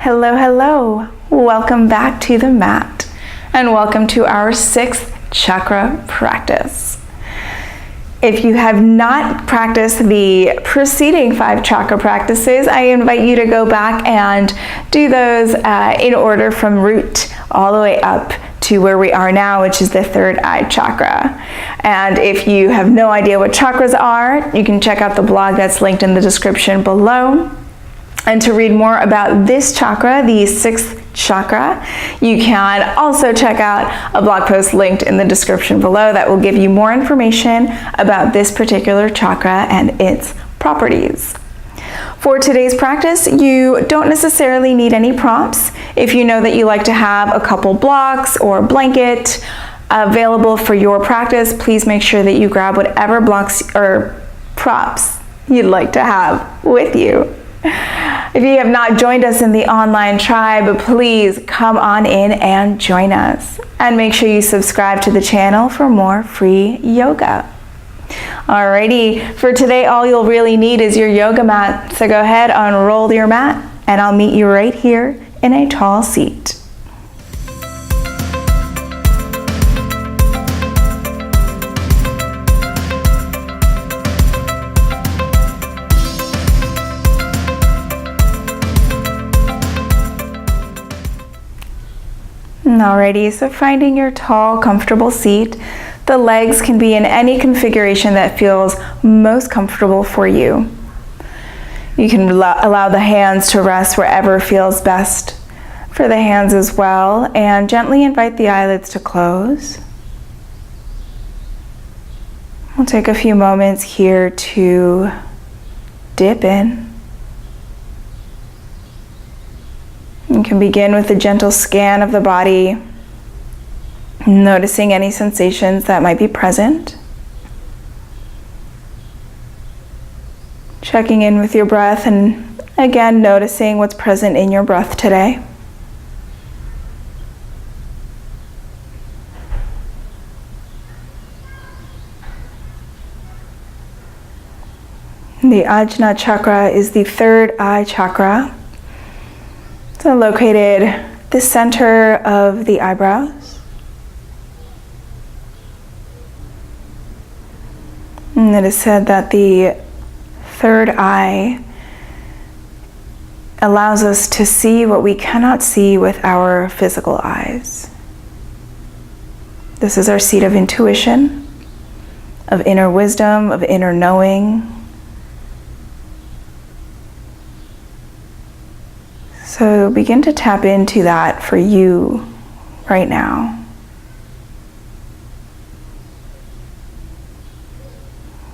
Hello, hello. Welcome back to the mat and welcome to our 6th chakra practice. If you have not practiced the preceding 5 chakra practices, I invite you to go back and do those in order from root all the way up to where we are now, which is the 3rd eye chakra. And if you have no idea what chakras are, you can check out the blog that's linked in the description below. And to read more about this chakra, the 6th chakra, you can also check out a blog post linked in the description below that will give you more information about this particular chakra and its properties. For today's practice, you don't necessarily need any prompts. If you know that you like to have a couple blocks or blanket available for your practice, please make sure that you grab whatever blocks or props you'd like to have with you. If you have not joined us in the online tribe, please come on in and join us. And make sure you subscribe to the channel for more free yoga. Alrighty, for today all you'll really need is your yoga mat. So go ahead, unroll your mat, and I'll meet you right here in a tall seat. Alrighty, so finding your tall, comfortable seat. The legs can be in any configuration that feels most comfortable for you. You can allow the hands to rest wherever feels best for the hands as well, and gently invite the eyelids to close. We'll take a few moments here to dip in. You can begin with a gentle scan of the body, noticing any sensations that might be present. Checking in with your breath and again noticing what's present in your breath today. The ajna chakra is the 3rd eye chakra. So located the center of the eyebrows. And it is said that the 3rd eye allows us to see what we cannot see with our physical eyes. This is our seat of intuition, of inner wisdom, of inner knowing. So begin to tap into that for you right now.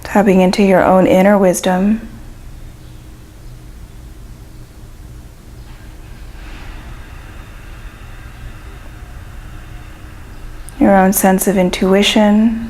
Tapping into your own inner wisdom. Your own sense of intuition.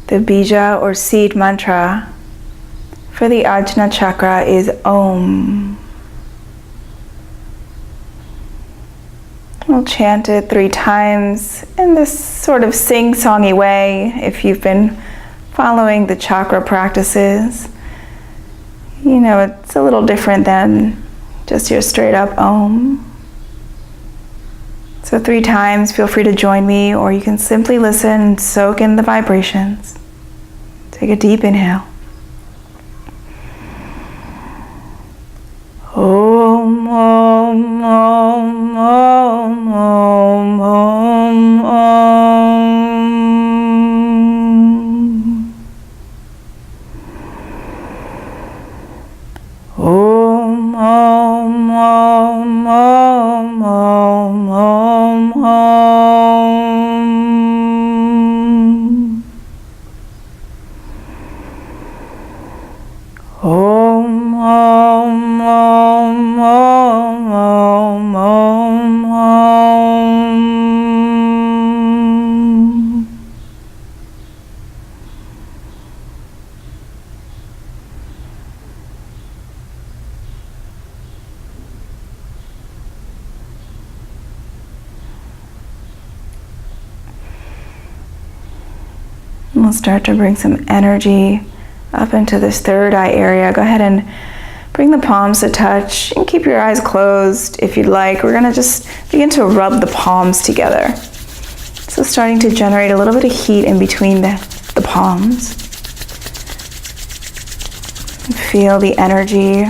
The bija or seed mantra for the ajna chakra is Om. We'll chant it 3 times in this sort of sing-songy way if you've been following the chakra practices. You know, it's a little different than just your straight up Om. So 3 times, feel free to join me, or you can simply listen and soak in the vibrations. Take a deep inhale. Om, Om, Om, Om, Om, Om, Om. Om, Om, Om, Om, Om, Om, Om. Om, Om, Om, Om, Om, Om, Om. we'll start to bring some energy up into this third eye area. Go ahead and bring the palms to touch and keep your eyes closed if you'd like. We're gonna just begin to rub the palms together. So starting to generate a little bit of heat in between the palms. Feel the energy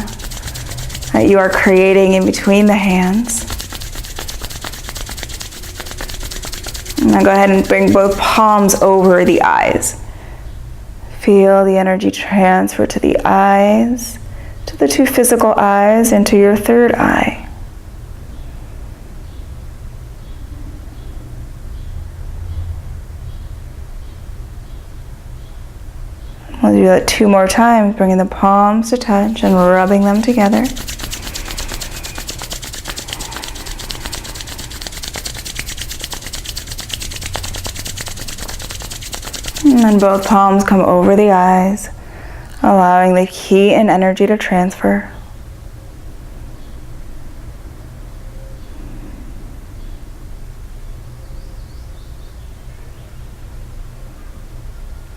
that you are creating in between the hands. Now go ahead and bring both palms over the eyes. Feel the energy transfer to the eyes, to the two physical eyes, and to your third eye. We'll do that 2 more times, bringing the palms to touch and rubbing them together. And then both palms come over the eyes, allowing the heat and energy to transfer.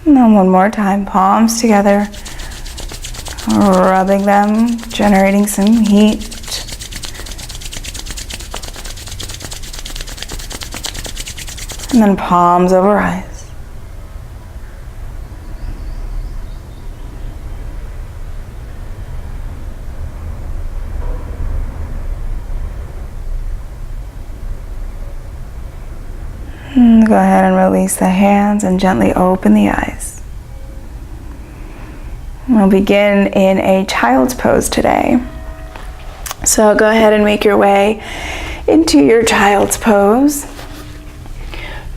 And then one more time, palms together, rubbing them, generating some heat. And then palms over eyes. Go ahead and release the hands and gently open the eyes. We'll begin in a child's pose today. So go ahead and make your way into your child's pose.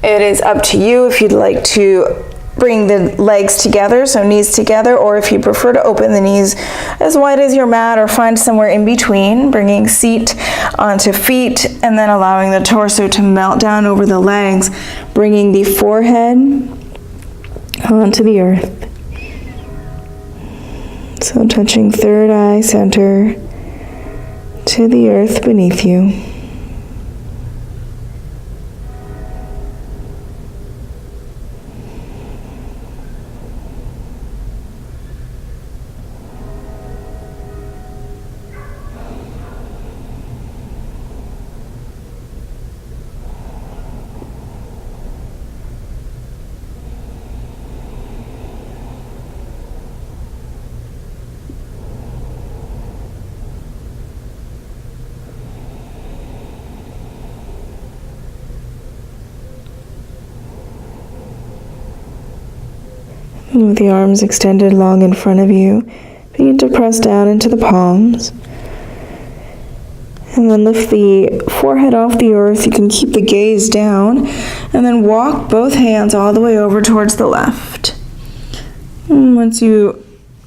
It is up to you if you'd like to bring the legs together, so knees together, or if you prefer to open the knees as wide as your mat or find somewhere in between, bringing seat onto feet and then allowing the torso to melt down over the legs, bringing the forehead onto the earth. So touching third eye center to the earth beneath you. With the arms extended long in front of you, begin to press down into the palms. And then lift the forehead off the earth. You can keep the gaze down. And then walk both hands all the way over towards the left. And once you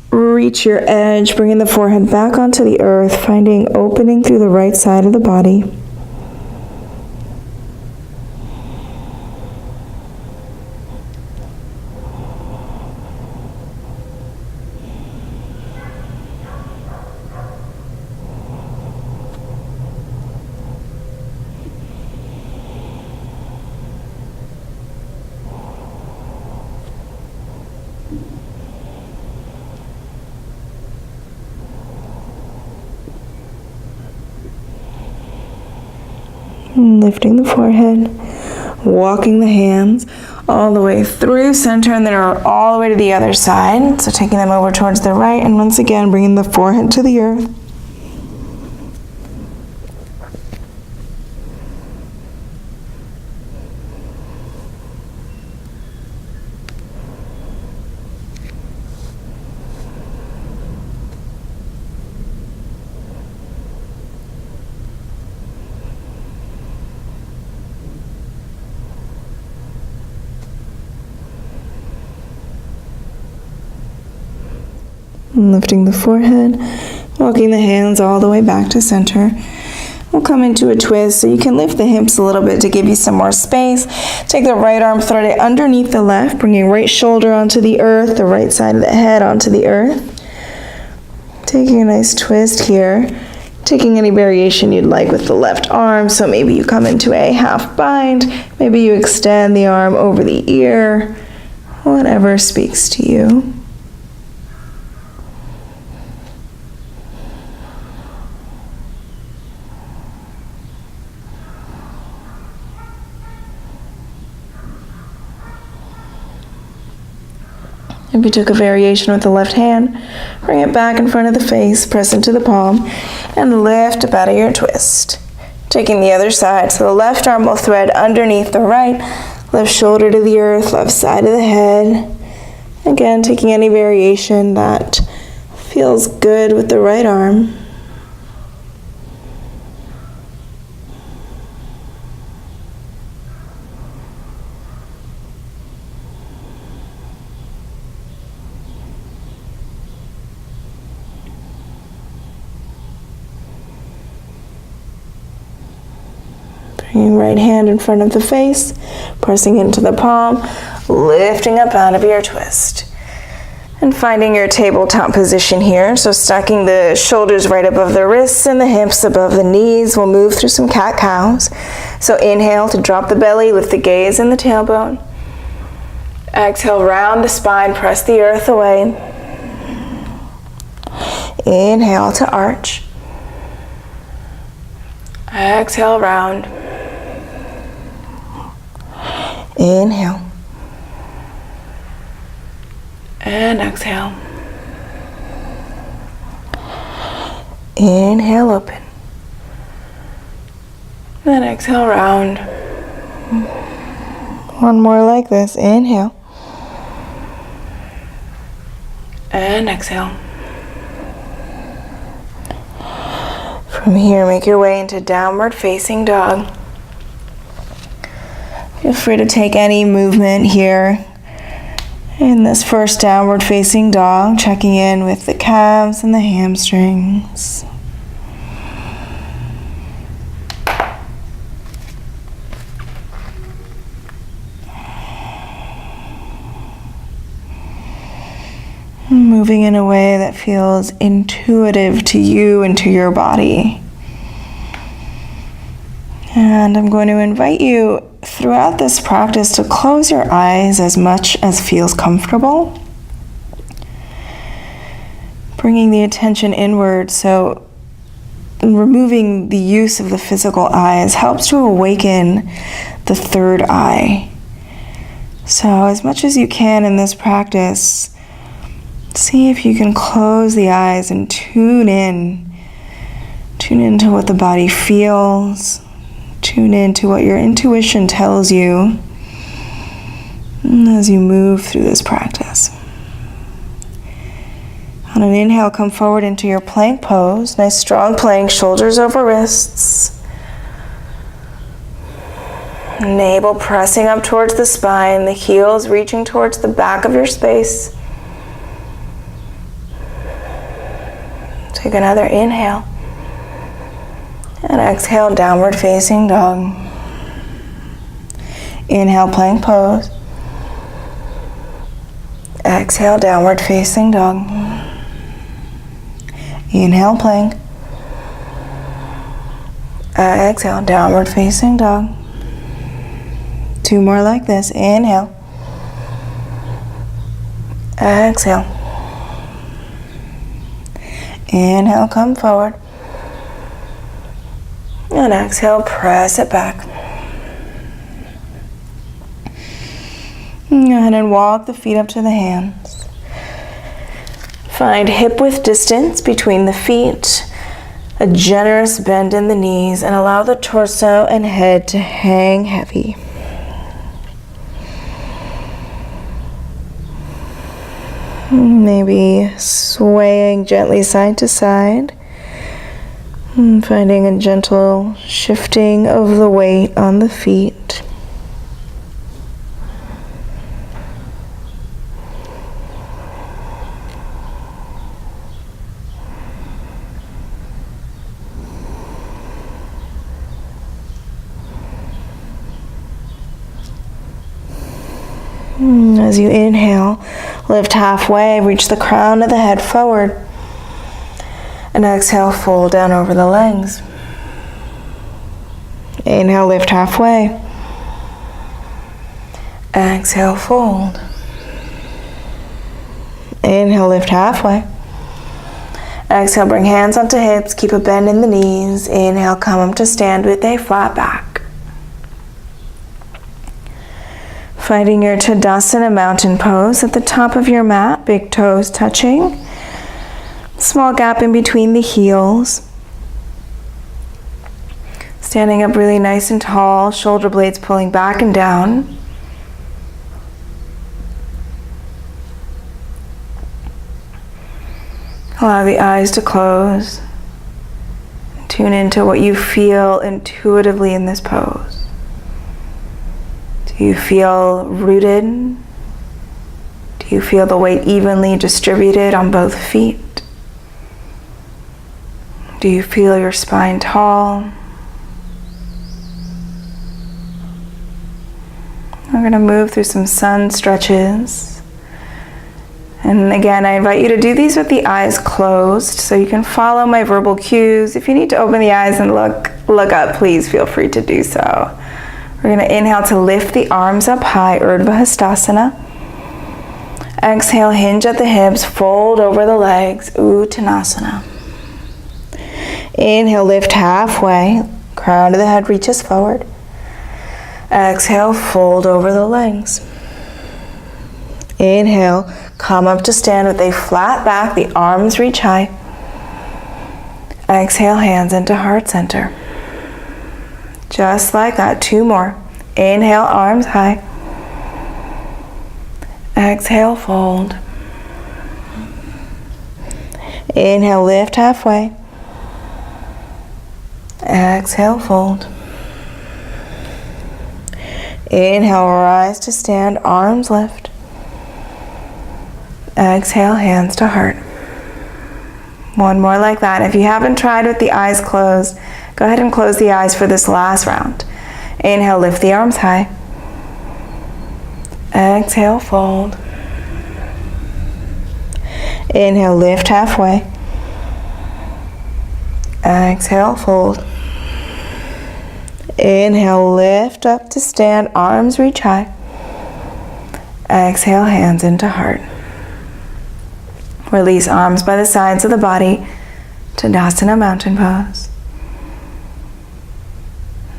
reach your edge, bringing the forehead back onto the earth, finding opening through the right side of the body. Lifting the forehead, walking the hands all the way through center and then all the way to the other side. So taking them over towards the right, and once again bringing the forehead to the earth. Lifting the forehead, walking the hands all the way back to center. We'll come into a twist, so you can lift the hips a little bit to give you some more space. Take the right arm, thread it underneath the left, bringing right shoulder onto the earth, the right side of the head onto the earth. Taking a nice twist here. Taking any variation you'd like with the left arm, so maybe you come into a half bind, maybe you extend the arm over the ear, whatever speaks to you. If you took a variation with the left hand, bring it back in front of the face, press into the palm, and lift up out of your twist. Taking the other side, so the left arm will thread underneath the right, left shoulder to the earth, left side of the head. Again, taking any variation that feels good with the right arm. Bringing right hand in front of the face, pressing into the palm, lifting up out of your twist. And finding your tabletop position here. So stacking the shoulders right above the wrists and the hips above the knees. We'll move through some cat-cows. So inhale to drop the belly, lift the gaze and the tailbone. Exhale, round the spine, press the earth away. Inhale to arch. Exhale, round. Inhale. And exhale. Inhale, open. Then exhale, round. One more like this. Inhale. And exhale. From here, make your way into downward facing dog. Feel free to take any movement here in this first downward facing dog, checking in with the calves and the hamstrings. Moving in a way that feels intuitive to you and to your body. And I'm going to invite you throughout this practice to close your eyes as much as feels comfortable. Bringing the attention inward, so removing the use of the physical eyes helps to awaken the third eye. So as much as you can in this practice, see if you can close the eyes and tune in. Tune into what the body feels. Tune into what your intuition tells you as you move through this practice. On an inhale, come forward into your plank pose. Nice strong plank, shoulders over wrists. Navel pressing up towards the spine, the heels reaching towards the back of your space. Take another inhale. And exhale, downward facing dog. Inhale, plank pose. Exhale, downward facing dog. Inhale, plank. Exhale, downward facing dog. Two more like this. Inhale. Exhale. Inhale, come forward. And exhale, press it back. Go ahead and walk the feet up to the hands. Find hip width distance between the feet, a generous bend in the knees, and allow the torso and head to hang heavy. Maybe swaying gently side to side. Finding a gentle shifting of the weight on the feet. As you inhale, lift halfway, reach the crown of the head forward. And exhale, fold down over the legs. Inhale, lift halfway. Exhale, fold. Inhale, lift halfway. Exhale, bring hands onto hips. Keep a bend in the knees. Inhale, come up to stand with a flat back. Finding your Tadasana mountain pose at the top of your mat. Big toes touching. Small gap in between the heels. Standing up really nice and tall. Shoulder blades pulling back and down. Allow the eyes to close. Tune into what you feel intuitively in this pose. Do you feel rooted? Do you feel the weight evenly distributed on both feet? Do you feel your spine tall? We're going to move through some sun stretches. And again, I invite you to do these with the eyes closed so you can follow my verbal cues. If you need to open the eyes and look up, please feel free to do so. We're going to inhale to lift the arms up high, Urdhva Hastasana. Exhale, hinge at the hips, fold over the legs, Uttanasana. Inhale, lift halfway, crown of the head reaches forward. Exhale, fold over the legs. Inhale, come up to stand with a flat back, the arms reach high. Exhale, hands into heart center. Just like that, 2 more. Inhale, arms high. Exhale, fold. Inhale, lift halfway. Exhale, fold. Inhale, rise to stand, arms lift. Exhale, hands to heart. 1 more like that. If you haven't tried with the eyes closed, go ahead and close the eyes for this last round. Inhale, lift the arms high. Exhale, fold. Inhale, lift halfway. Exhale, fold. Inhale, lift up to stand, arms reach high. Exhale, hands into heart. Release arms by the sides of the body. Tadasana mountain pose.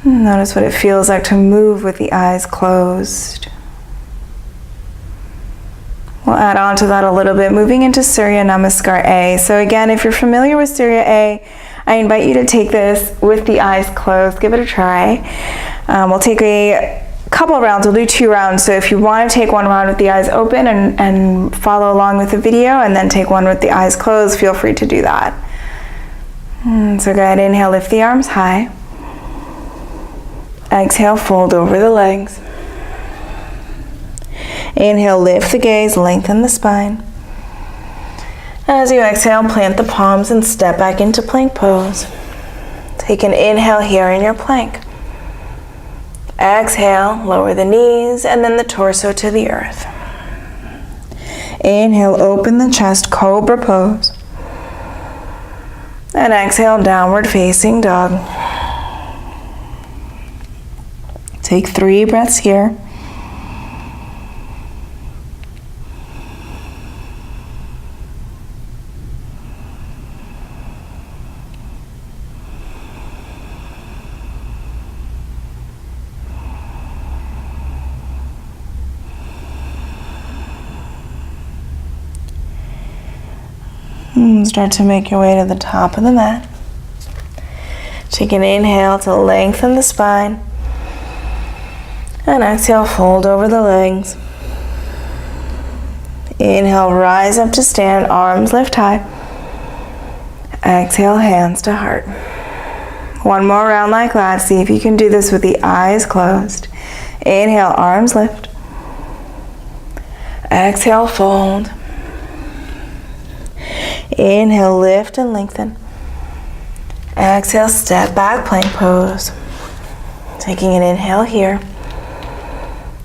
Notice what it feels like to move with the eyes closed. We'll add on to that a little bit, moving into Surya Namaskar A. So again, if you're familiar with Surya A, I invite you to take this with the eyes closed. Give it a try. We'll take a couple rounds. We'll do 2 rounds. So if you want to take 1 round with the eyes open and follow along with the video, and then take 1 with the eyes closed, feel free to do that. So go ahead, inhale, lift the arms high. Exhale, fold over the legs. Inhale, lift the gaze, lengthen the spine. As you exhale, plant the palms and step back into plank pose. Take an inhale here in your plank. Exhale, lower the knees and then the torso to the earth. Inhale, open the chest, cobra pose. And exhale, downward facing dog. Take 3 breaths here. Start to make your way to the top of the mat. Take an inhale to lengthen the spine. And exhale, fold over the legs. Inhale, rise up to stand, arms lift high. Exhale, hands to heart. 1 more round like that. See if you can do this with the eyes closed. Inhale, arms lift. Exhale, fold. Inhale, lift and lengthen. Exhale, step back, plank pose. Taking an inhale here.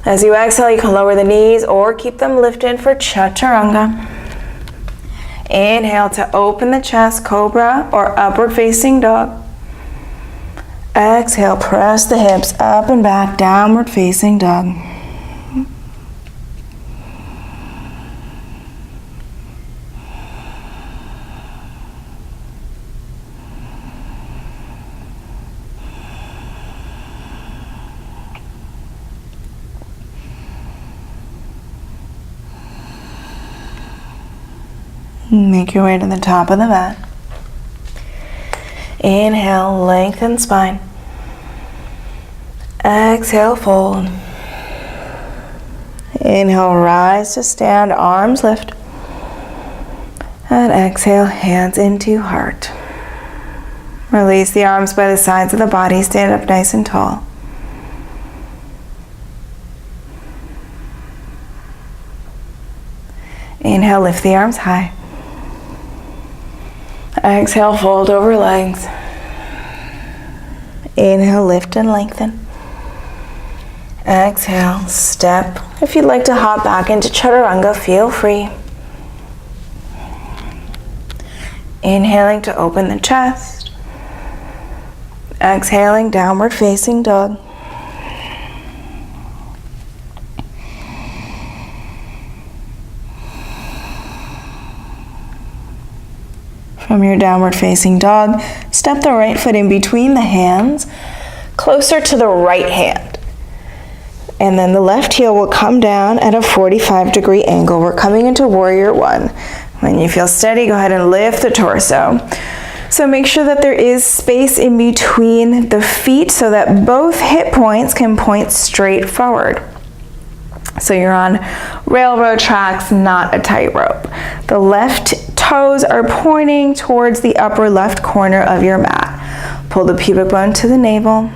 As you exhale, you can lower the knees or keep them lifted for chaturanga. Inhale to open the chest, cobra or upward facing dog. Exhale, press the hips up and back, downward facing dog. Make your way to the top of the mat. Inhale, lengthen spine. Exhale, fold. Inhale, rise to stand, arms lift. And exhale, hands into heart. Release the arms by the sides of the body, stand up nice and tall. Inhale, lift the arms high. Exhale, fold over legs. Inhale, lift and lengthen. Exhale, step. If you'd like to hop back into Chaturanga, feel free. Inhaling to open the chest. Exhaling, downward facing dog. From your downward facing dog, step the right foot in between the hands, closer to the right hand. And then the left heel will come down at a 45-degree angle. We're coming into Warrior One. When you feel steady, go ahead and lift the torso. So make sure that there is space in between the feet so that both hip points can point straight forward. So you're on railroad tracks, not a tightrope. The left toes are pointing towards the upper left corner of your mat. Pull the pubic bone to the navel.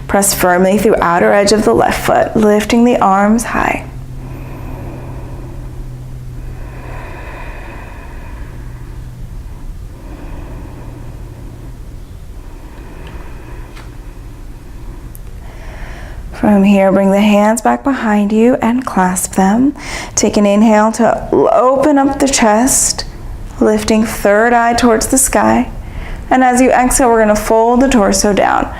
Press firmly through outer edge of the left foot, lifting the arms high. From here, bring the hands back behind you and clasp them. Take an inhale to open up the chest, lifting third eye towards the sky. And as you exhale, we're going to fold the torso down.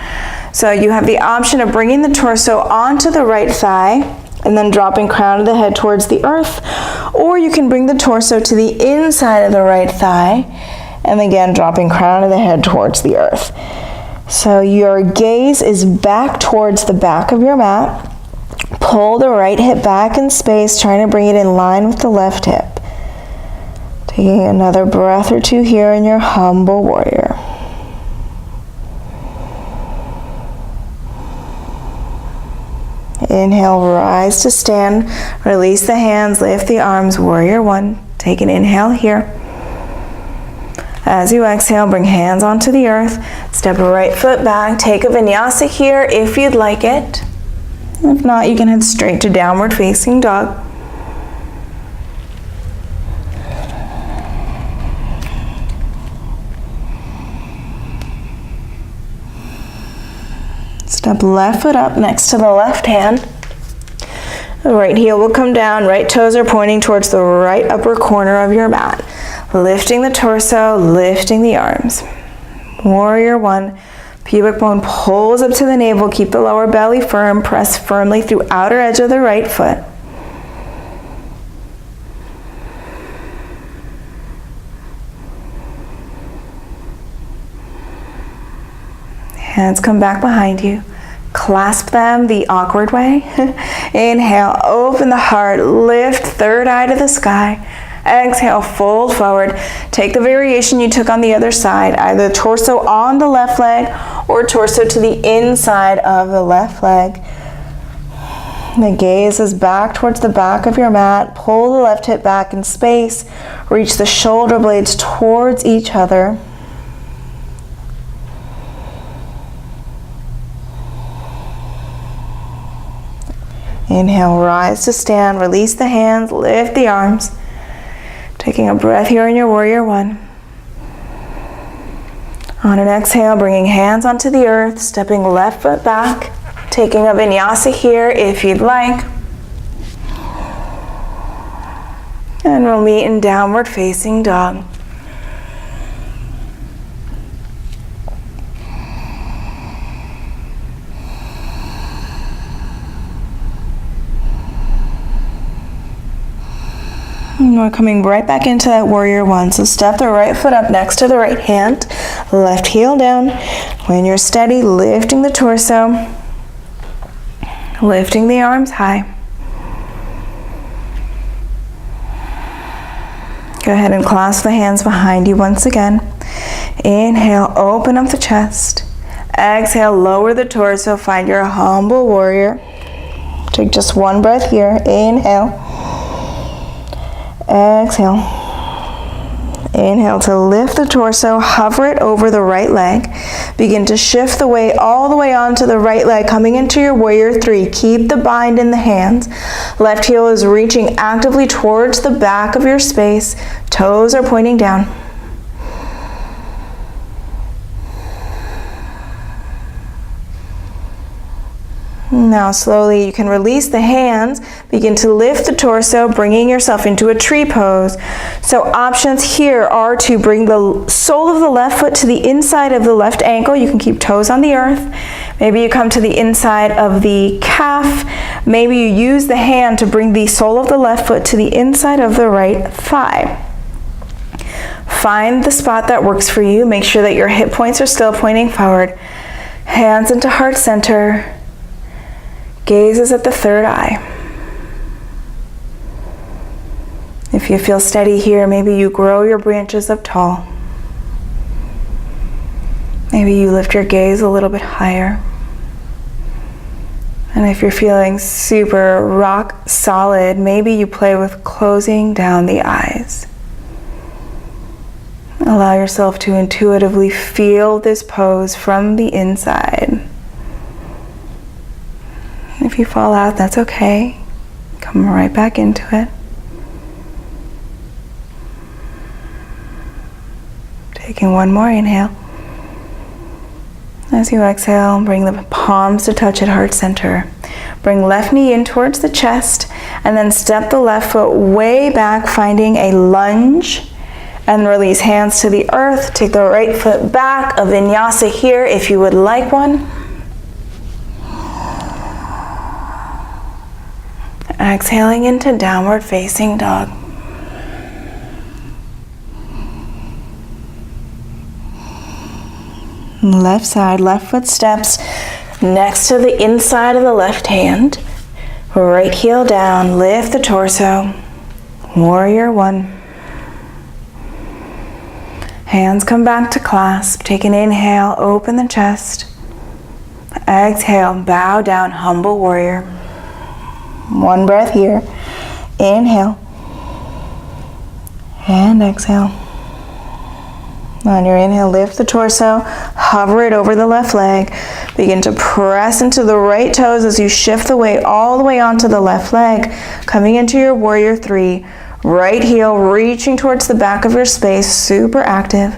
So you have the option of bringing the torso onto the right thigh and then dropping crown of the head towards the earth. Or you can bring the torso to the inside of the right thigh and again dropping crown of the head towards the earth. So your gaze is back towards the back of your mat. Pull the right hip back in space, trying to bring it in line with the left hip. Taking another breath or two here in your humble warrior. Inhale, rise to stand. Release the hands, lift the arms, Warrior One. Take an inhale here. As you exhale, bring hands onto the earth. Step right foot back. Take a vinyasa here if you'd like it. If not, you can head straight to downward facing dog. Step left foot up next to the left hand. The right heel will come down. Right toes are pointing towards the right upper corner of your mat. Lifting the torso, lifting the arms. Warrior One. Pubic bone pulls up to the navel. Keep the lower belly firm. Press firmly through outer edge of the right foot. Hands come back behind you. Clasp them the awkward way. Inhale, open the heart, lift third eye to the sky. Exhale, fold forward. Take the variation you took on the other side, either torso on the left leg or torso to the inside of the left leg. The gaze is back towards the back of your mat. Pull the left hip back in space. Reach the shoulder blades towards each other. Inhale, rise to stand, release the hands, lift the arms. Taking a breath here in your Warrior One. On an exhale, bringing hands onto the earth, stepping left foot back, taking a vinyasa here if you'd like. And we'll meet in downward facing dog. And we're coming right back into that Warrior One. So step the right foot up next to the right hand, left heel down. When you're steady, lifting the torso, lifting the arms high. Go ahead and clasp the hands behind you once again. Inhale, open up the chest. Exhale, lower the torso, find your humble warrior. Take just one breath here. Inhale. Exhale. Inhale to lift the torso, hover it over the right leg. Begin to shift the weight all the way onto the right leg, coming into your warrior three. Keep the bind in the hands. Left heel is reaching actively towards the back of your space. Toes are pointing down. Now slowly you can release the hands, begin to lift the torso, bringing yourself into a tree pose. So options here are to bring the sole of the left foot to the inside of the left ankle. You can keep toes on the earth. Maybe you come to the inside of the calf. Maybe you use the hand to bring the sole of the left foot to the inside of the right thigh. Find the spot that works for you. Make sure that your hip points are still pointing forward. Hands into heart center. Gaze is at the third eye. If you feel steady here, maybe you grow your branches up tall. Maybe you lift your gaze a little bit higher. And if you're feeling super rock solid, maybe you play with closing down the eyes. Allow yourself to intuitively feel this pose from the inside. If you fall out, that's okay. Come right back into it. Taking one more inhale. As you exhale, bring the palms to touch at heart center. Bring left knee in towards the chest, and then step the left foot way back, finding a lunge, and release hands to the earth. Take the right foot back, a vinyasa here if you would like one. Exhaling into downward facing dog. Left side, left foot steps next to the inside of the left hand. Right heel down, lift the torso. Warrior one. Hands come back to clasp. Take an inhale, open the chest. Exhale, bow down, humble warrior. One breath here. Inhale. And exhale. On your inhale, lift the torso, hover it over the left leg. Begin to press into the right toes as you shift the weight all the way onto the left leg. Coming into your warrior three. Right heel reaching towards the back of your space, super active.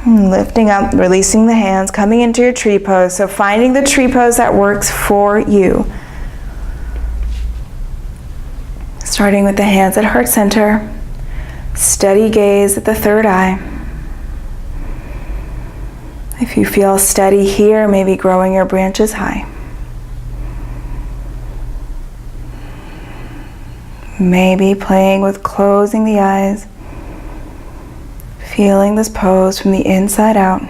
Lifting up, releasing the hands, coming into your tree pose. So finding the tree pose that works for you. Starting with the hands at heart center. Steady gaze at the third eye. If you feel steady here, maybe growing your branches high. Maybe playing with closing the eyes. Feeling this pose from the inside out.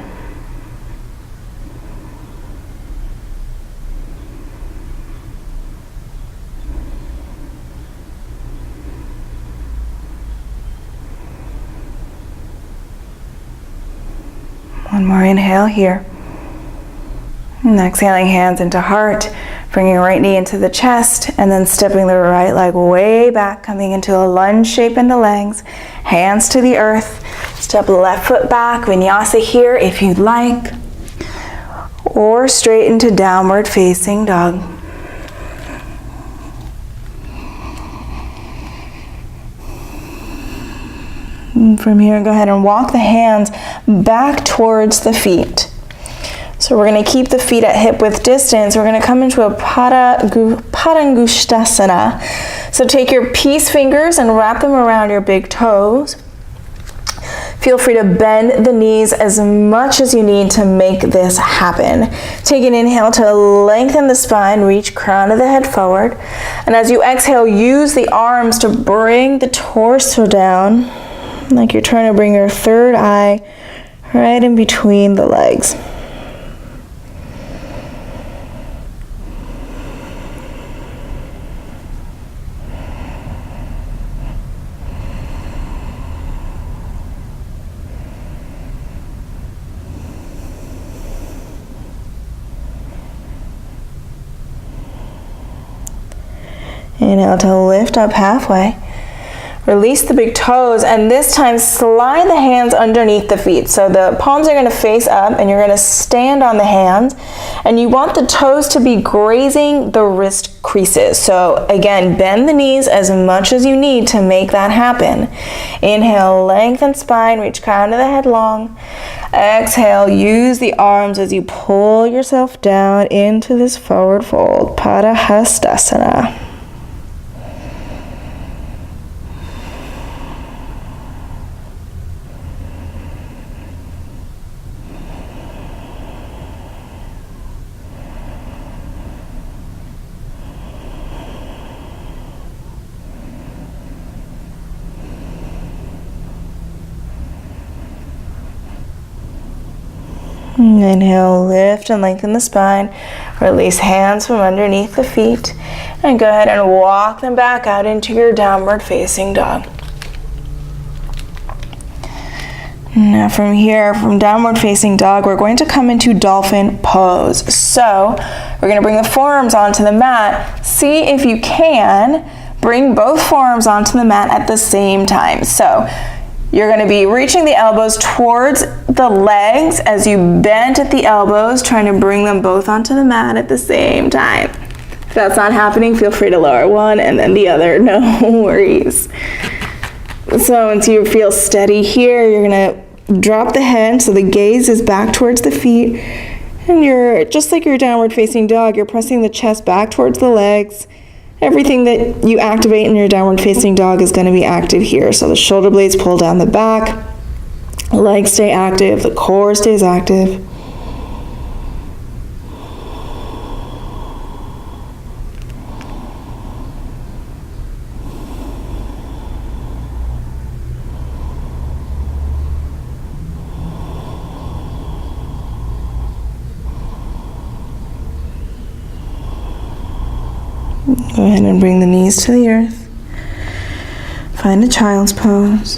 One more inhale here. And exhaling, hands into heart, bringing right knee into the chest, and then stepping the right leg way back, coming into a lunge shape in the legs. Hands to the earth. Step left foot back, vinyasa here if you'd like, or straight into downward facing dog. And from here, go ahead and walk the hands back towards the feet. So we're going to keep the feet at hip width distance. We're going to come into a Padangusthasana. So take your peace fingers and wrap them around your big toes. Feel free to bend the knees as much as you need to make this happen. Take an inhale to lengthen the spine, reach crown of the head forward. And as you exhale, use the arms to bring the torso down, like you're trying to bring your third eye right in between the legs. Inhale to lift up halfway. Release the big toes, and this time slide the hands underneath the feet. So the palms are going to face up, and you're going to stand on the hands, and you want the toes to be grazing the wrist creases. So again, bend the knees as much as you need to make that happen. Inhale, lengthen spine, reach crown of the head long. Exhale, use the arms as you pull yourself down into this forward fold, Tadasana. Inhale, lift and lengthen the spine. Release hands from underneath the feet. And go ahead and walk them back out into your downward facing dog. Now from here, from downward facing dog, we're going to come into dolphin pose. So we're going to bring the forearms onto the mat. See if you can bring both forearms onto the mat at the same time. So you're going to be reaching the elbows towards the legs as you bend at the elbows, trying to bring them both onto the mat at the same time. If that's not happening, feel free to lower one and then the other, no worries. So once you feel steady here, you're going to drop the head so the gaze is back towards the feet. And you're, just like your downward facing dog, you're pressing the chest back towards the legs. Everything that you activate in your downward facing dog is going to be active here. So the shoulder blades pull down the back, legs stay active, the core stays active. Go ahead and bring the knees to the earth. Find a child's pose.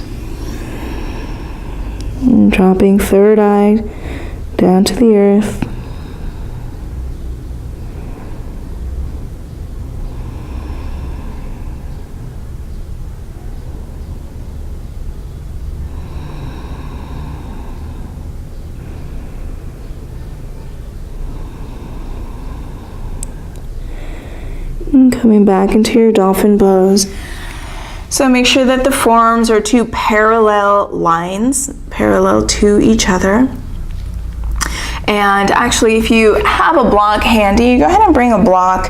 And dropping third eye down to the earth. And coming back into your dolphin pose. So make sure that the forearms are two parallel lines, parallel to each other. And actually, if you have a block handy, go ahead and bring a block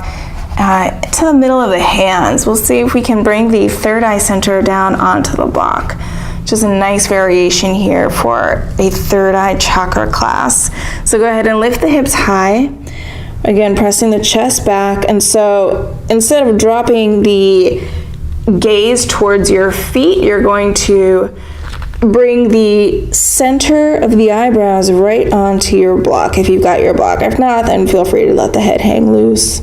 to the middle of the hands. We'll see if we can bring the third eye center down onto the block. Just a nice variation here for a third eye chakra class. So go ahead and lift the hips high. Again, pressing the chest back. And so instead of dropping the gaze towards your feet, you're going to bring the center of the eyebrows right onto your block if you've got your block. If not, then feel free to let the head hang loose.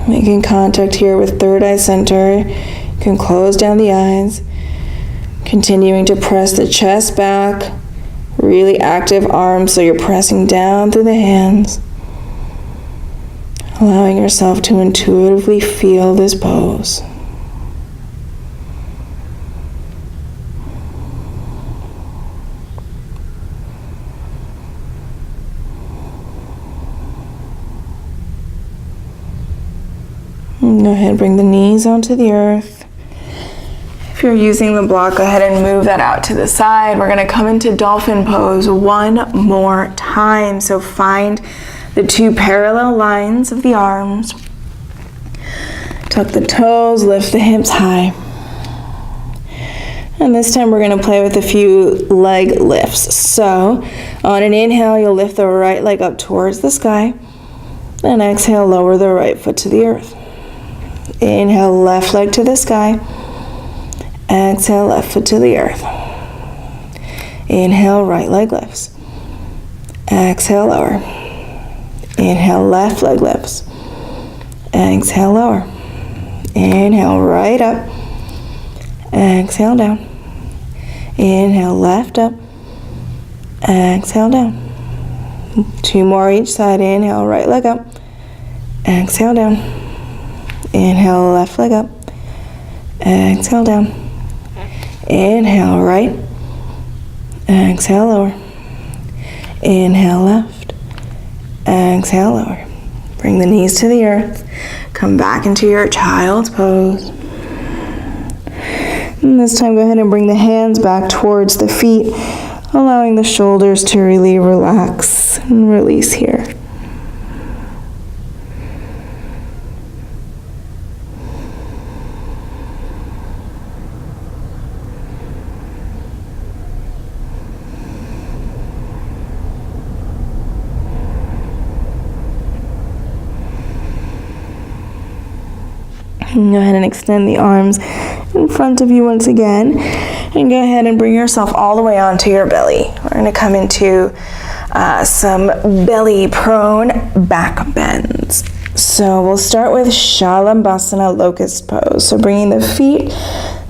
Making contact here with third eye center. You can close down the eyes. Continuing to press the chest back. Really active arms, so you're pressing down through the hands. Allowing yourself to intuitively feel this pose. And go ahead and bring the knees onto the earth. If you're using the block, go ahead and move that out to the side. We're going to come into dolphin pose one more time. So find the two parallel lines of the arms. Tuck the toes, lift the hips high. And this time we're going to play with a few leg lifts. So on an inhale, you'll lift the right leg up towards the sky. And exhale, lower the right foot to the earth. Inhale, left leg to the sky. Exhale, left foot to the earth. Inhale, right leg lifts. Exhale, lower. Inhale, left leg lifts. Exhale, lower. Inhale, right up. Exhale, down. Inhale, left up. Exhale, down. Two more each side. Inhale, right leg up. Exhale, down. Inhale, left leg up. Exhale, down. Inhale, right. Exhale, lower. Inhale, left. Exhale, lower. Bring the knees to the earth. Come back into your child's pose. And this time, go ahead and bring the hands back towards the feet, allowing the shoulders to really relax and release here. Go ahead and extend the arms in front of you once again. And go ahead and bring yourself all the way onto your belly. We're going to come into some belly prone back bends. So we'll start with Shalabhasana locust pose. So bringing the feet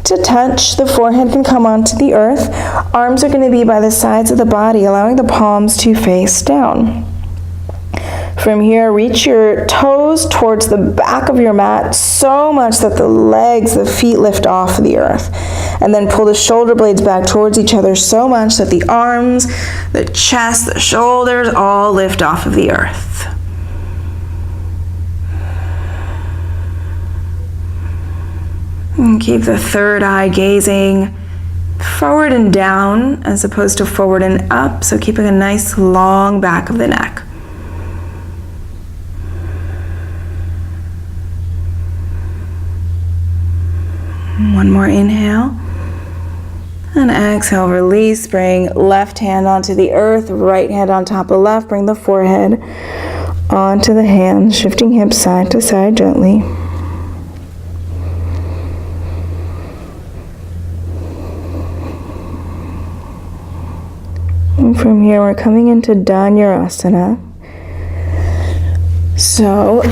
to touch, the forehead can come onto the earth. Arms are going to be by the sides of the body, allowing the palms to face down. From here, reach your toes towards the back of your mat so much that the legs, the feet lift off the earth. And then pull the shoulder blades back towards each other so much that the arms, the chest, the shoulders all lift off of the earth. And keep the third eye gazing forward and down as opposed to forward and up. So keeping a nice long back of the neck. One more inhale. And exhale, release. Bring left hand onto the earth, right hand on top of left. Bring the forehead onto the hands, shifting hips side to side gently. And from here, we're coming into Dhanurasana. So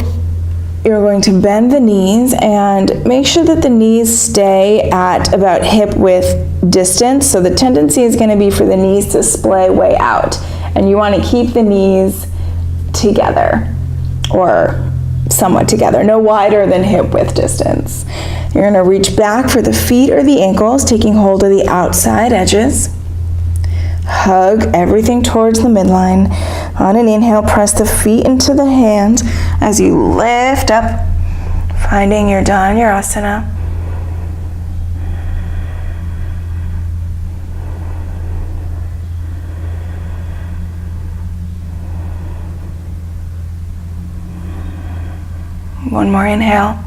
you're going to bend the knees and make sure that the knees stay at about hip width distance. So the tendency is going to be for the knees to splay way out. And you want to keep the knees together or somewhat together, no wider than hip width distance. You're going to reach back for the feet or the ankles, taking hold of the outside edges. Hug everything towards the midline. On an inhale, press the feet into the hands as you lift up, finding your Dhanurasana. One more inhale.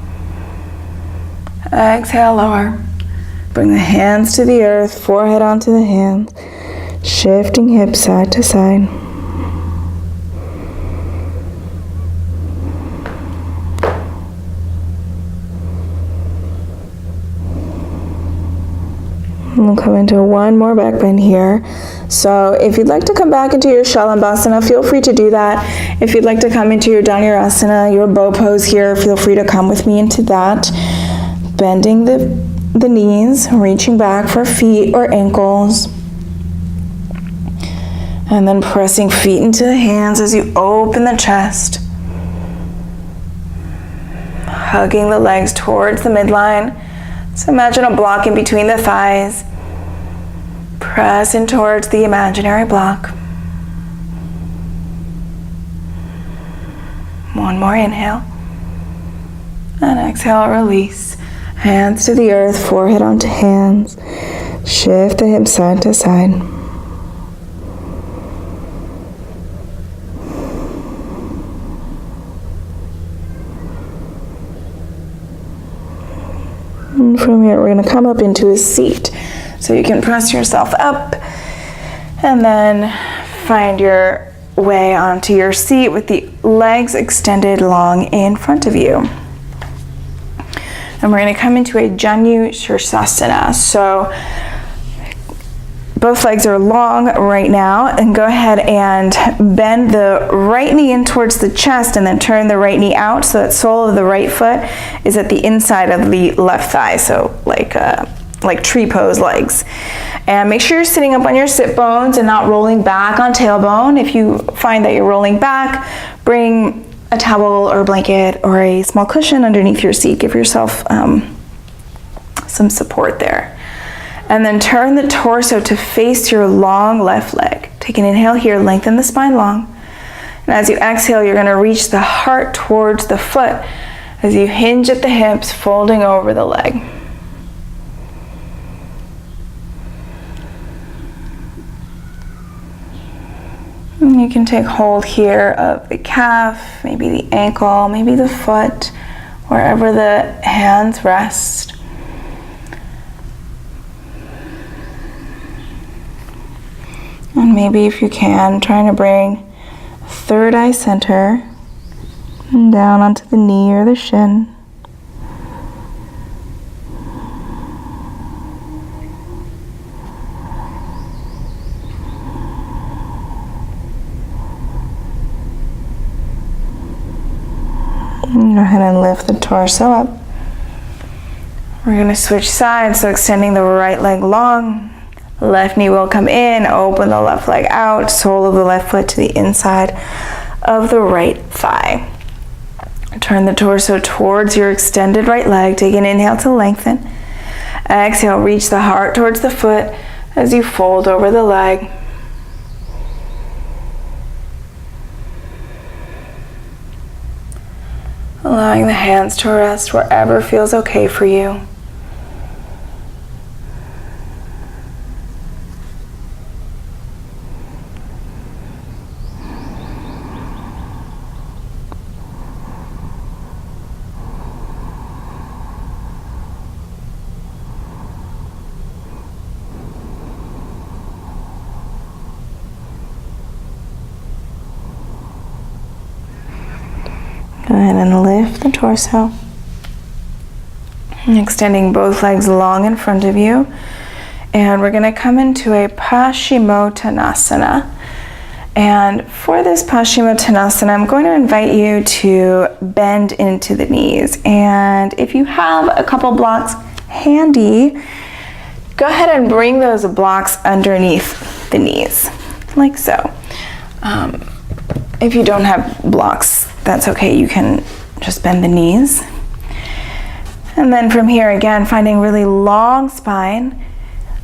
Exhale, lower. Bring the hands to the earth, forehead onto the hands, shifting hips side to side. We'll come into one more back bend here. So if you'd like to come back into your Shalabhasana, feel free to do that. If you'd like to come into your Dhanurasana, your bow pose here, feel free to come with me into that. Bending the knees, reaching back for feet or ankles. And then pressing feet into the hands as you open the chest. Hugging the legs towards the midline. So imagine a block in between the thighs. Press in towards the imaginary block. One more inhale. And exhale, release. Hands to the earth, forehead onto hands. Shift the hips side to side. And from here, we're going to come up into a seat. So you can press yourself up and then find your way onto your seat with the legs extended long in front of you. And we're going to come into a Janu Sirsasana. So both legs are long right now, and go ahead and bend the right knee in towards the chest and then turn the right knee out so that sole of the right foot is at the inside of the left thigh, so like tree pose legs. And make sure you're sitting up on your sit bones and not rolling back on tailbone. If you find that you're rolling back, bring a towel or a blanket or a small cushion underneath your seat. Give yourself some support there. And then turn the torso to face your long left leg. Take an inhale here, lengthen the spine long. And as you exhale, you're going to reach the heart towards the foot as you hinge at the hips, folding over the leg. And you can take hold here of the calf, maybe the ankle, maybe the foot, wherever the hands rest. And maybe if you can, trying to bring third eye center and down onto the knee or the shin. And go ahead and lift the torso up. We're going to switch sides, so extending the right leg long. Left knee will come in, open the left leg out, sole of the left foot to the inside of the right thigh. Turn the torso towards your extended right leg. Take an inhale to lengthen. Exhale, reach the heart towards the foot as you fold over the leg. Allowing the hands to rest wherever feels okay for you. Go ahead and lift the torso. Extending both legs long in front of you. And we're going to come into a Paschimottanasana. And for this Paschimottanasana, I'm going to invite you to bend into the knees. And if you have a couple blocks handy, go ahead and bring those blocks underneath the knees, like so. If you don't have blocks, that's okay, you can just bend the knees. And then from here, again, finding really long spine,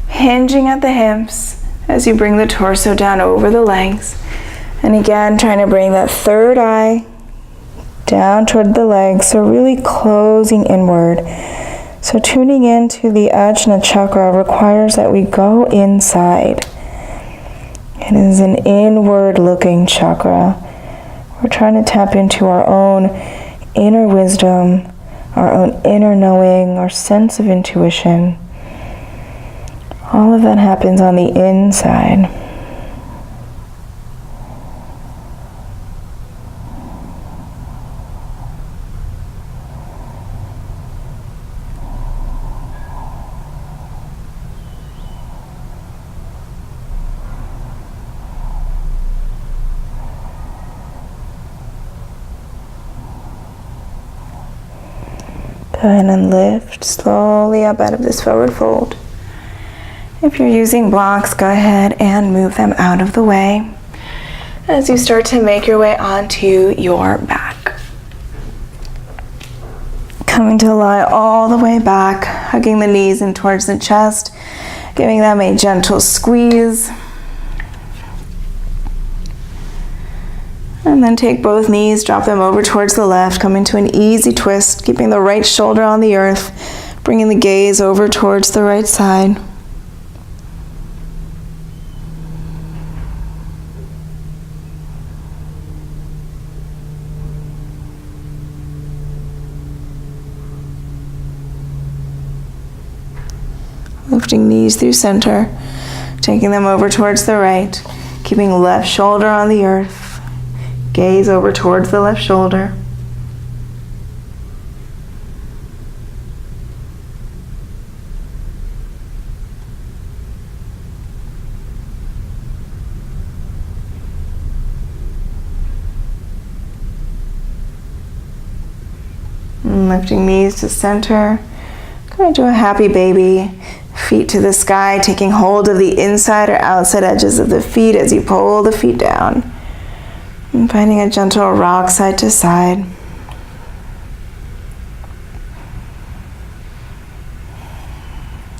hinging at the hips as you bring the torso down over the legs. And again, trying to bring that third eye down toward the legs, so really closing inward. So tuning into the ajna chakra requires that we go inside. It is an inward-looking chakra. We're trying to tap into our own inner wisdom, our own inner knowing, our sense of intuition. All of that happens on the inside. Go ahead and lift slowly up out of this forward fold. If you're using blocks, go ahead and move them out of the way as you start to make your way onto your back. Coming to lie all the way back, hugging the knees in towards the chest, giving them a gentle squeeze. And then take both knees, drop them over towards the left, come into an easy twist, keeping the right shoulder on the earth, bringing the gaze over towards the right side. Lifting knees through center, taking them over towards the right, keeping left shoulder on the earth. Gaze over towards the left shoulder. And lifting knees to center. Going to a happy baby. Feet to the sky, taking hold of the inside or outside edges of the feet as you pull the feet down. And finding a gentle rock side to side.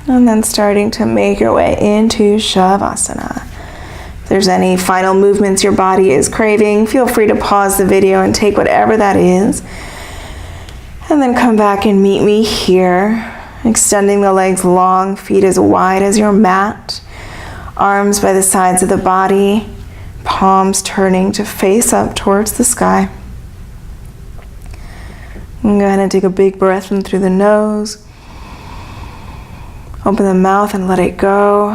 And then starting to make your way into Savasana. If there's any final movements your body is craving, feel free to pause the video and take whatever that is. And then come back and meet me here, extending the legs long, feet as wide as your mat, arms by the sides of the body, palms turning to face up towards the sky. And go ahead and take a big breath in through the nose. Open the mouth and let it go.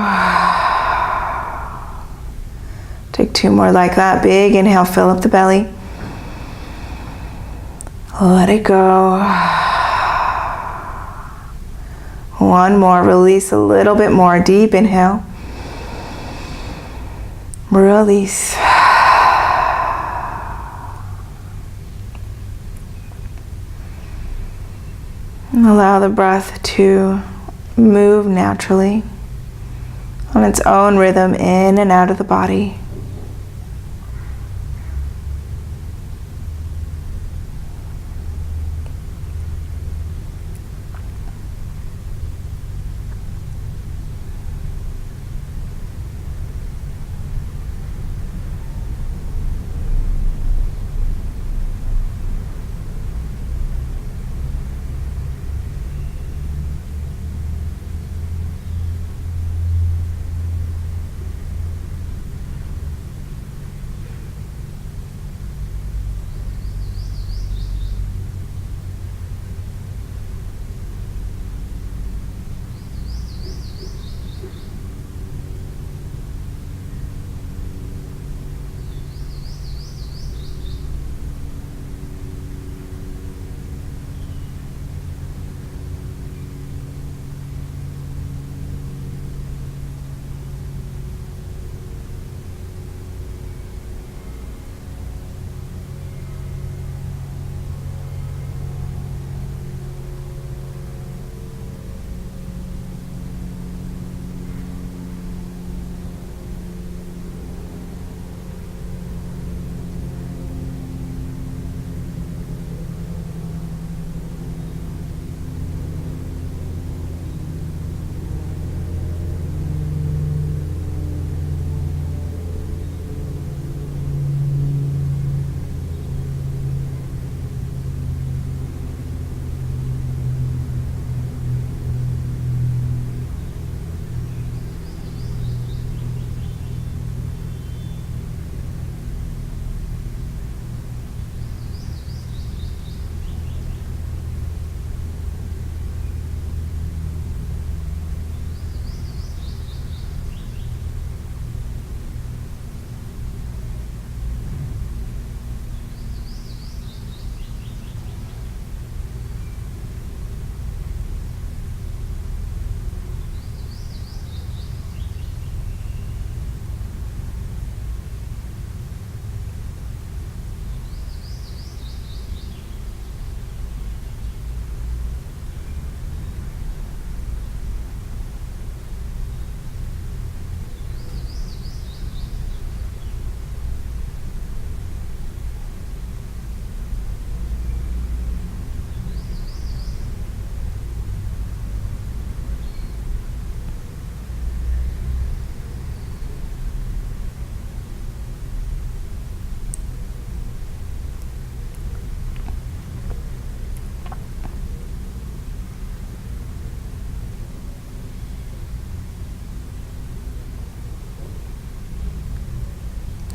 Take 2 more like that. Big inhale, fill up the belly. Let it go. 1 more, release a little bit more. Deep inhale. Release. And allow the breath to move naturally on its own rhythm in and out of the body.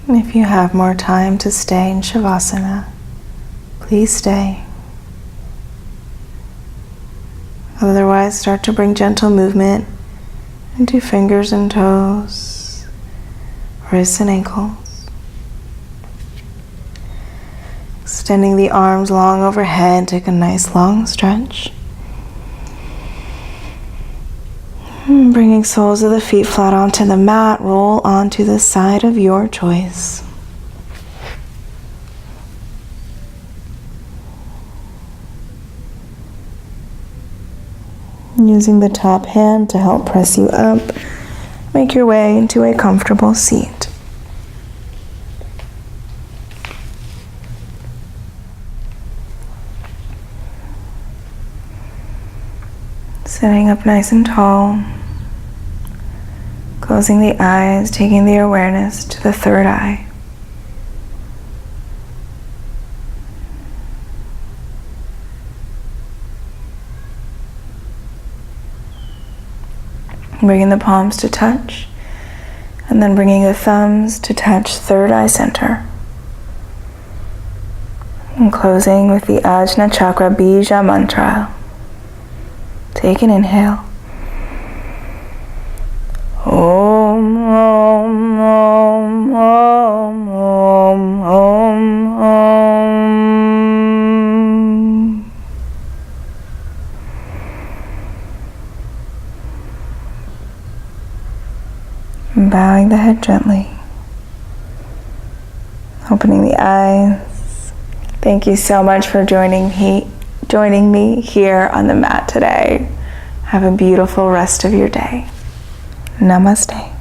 And if you have more time to stay in Savasana, please stay. Otherwise, start to bring gentle movement into fingers and toes, wrists and ankles. Extending the arms long overhead, take a nice long stretch. Bringing soles of the feet flat onto the mat, roll onto the side of your choice. Using the top hand to help press you up, make your way into a comfortable seat. Sitting up nice and tall. Closing the eyes, taking the awareness to the third eye. Bringing the palms to touch, and then bringing the thumbs to touch third eye center. And closing with the Ajna Chakra Bija mantra. Take an inhale. Om, Om, Om, Om, Om, Om, Om. And bowing the head gently. Opening the eyes. Thank you so much for joining me here on the mat today. Have a beautiful rest of your day. Namaste.